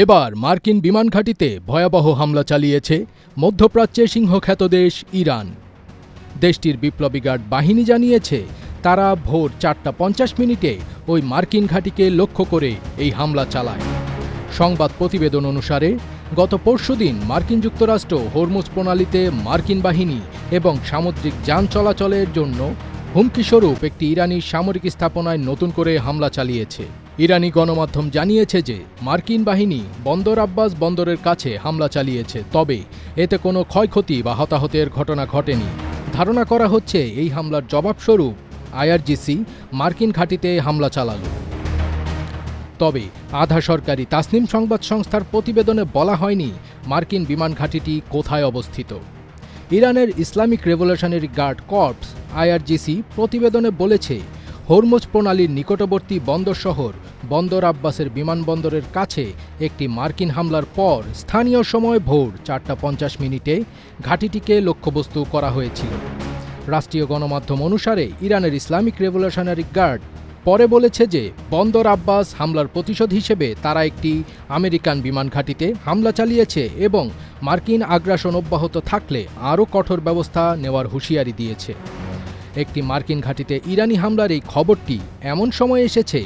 এবার মার্কিন বিমান ঘাঁটিতে ভয়াবহ হামলা চালিয়েছে মধ্যপ্রাচ্যের সিংহখ্যাত দেশ ইরান। দেশটির বিপ্লবী গার্ড বাহিনী জানিয়েছে, তারা ভোর ৪:৫০ ওই মার্কিন ঘাঁটিকে লক্ষ্য করে এই হামলা চালায়। সংবাদ প্রতিবেদন অনুসারে গত পরশুদিন মার্কিন যুক্তরাষ্ট্র হরমুজ প্রণালীতে মার্কিন বাহিনী এবং সামুদ্রিক যান চলাচলের জন্য হুমকিস্বরূপ একটি ইরানি সামরিক স্থাপনায় নতুন করে হামলা চালিয়েছে। ইরানি গণমাধ্যম জানিয়েছে যে মার্কিন বাহিনী বন্দর আব্বাস বন্দরের কাছে হামলা চালিয়েছে, তবে এতে কোনো ক্ষয়ক্ষতি বা হতাহতের ঘটনা ঘটেনি। ধারণা করা হচ্ছে এই হামলার জবাবস্বরূপ আইআরজিসি মার্কিন ঘাঁটিতে হামলা চালালো। তবে আধা সরকারি তাসনিম সংবাদ সংস্থার প্রতিবেদনে বলা হয়নি মার্কিন বিমান ঘাঁটিটি কোথায় অবস্থিত। ইরানের Islamic revolutionary guard corps IRGC প্রতিবেদনে বলেছে, হরমুজ প্রণালীর নিকটবর্তী বন্দর শহর বন্দর আব্বাসের বিমানবন্দরের কাছে একটি মার্কিন হামলার পর স্থানীয় সময় ভোর ৪:৫০ ঘাঁটিটিকে লক্ষ্যবস্তু করা হয়েছিল। রাষ্ট্রীয় গণমাধ্যম অনুসারে ইরানের ইসলামিক রেভলিউশনারি গার্ড পরে বলেছে যে বন্দর আব্বাস হামলার প্রতিশোধ হিসেবে তারা একটি আমেরিকান বিমান ঘাঁটিতে হামলা চালিয়েছে এবং মার্কিন আগ্রাসন অব্যাহত থাকলে আরও কঠোর ব্যবস্থা নেওয়ার হুঁশিয়ারি দিয়েছে। একটি মার্কিন ঘাঁটিতে ইরানি হামলার এই খবরটি এমন সময় এসেছে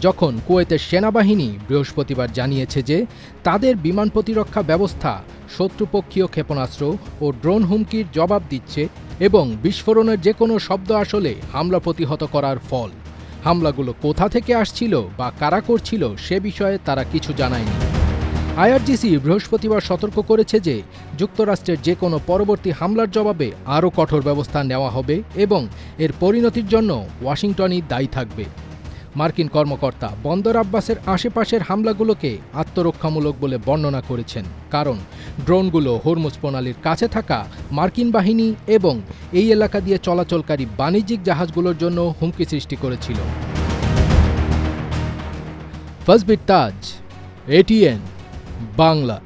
যখন কুয়েতের সেনাবাহিনী বৃহস্পতিবার জানিয়েছে যে তাদের বিমান প্রতিরক্ষা ব্যবস্থা শত্রুপক্ষীয় ক্ষেপণাস্ত্র ও ড্রোন হুমকির জবাব দিচ্ছে এবং বিস্ফোরণের যে কোনো শব্দ আসলে হামলা প্রতিহত করার ফল। হামলাগুলো কোথা থেকে আসছিল বা কারা করছিল সে বিষয়ে তারা কিছু জানায়নি। আইআরজিসি বৃহস্পতিবার সতর্ক করেছে যে যুক্তরাষ্ট্রের যে কোনো পরবর্তী হামলার জবাবে আরও কঠোর ব্যবস্থা নেওয়া হবে এবং এর পরিণতির জন্য ওয়াশিংটনই দায়ী থাকবে। মার্কিন কর্মকর্তা বন্দর আব্বাসের আশেপাশের হামলাগুলোকে আত্মরক্ষামূলক বলে বর্ণনা করেছেন, কারণ ড্রোনগুলো হরমুজ প্রণালীর কাছে থাকা মার্কিন বাহিনী এবং এই এলাকা দিয়ে চলাচলকারী বাণিজ্যিক জাহাজগুলোর জন্য হুমকি সৃষ্টি করেছিল। ফজবির তাজ, এটিএন বাংলা।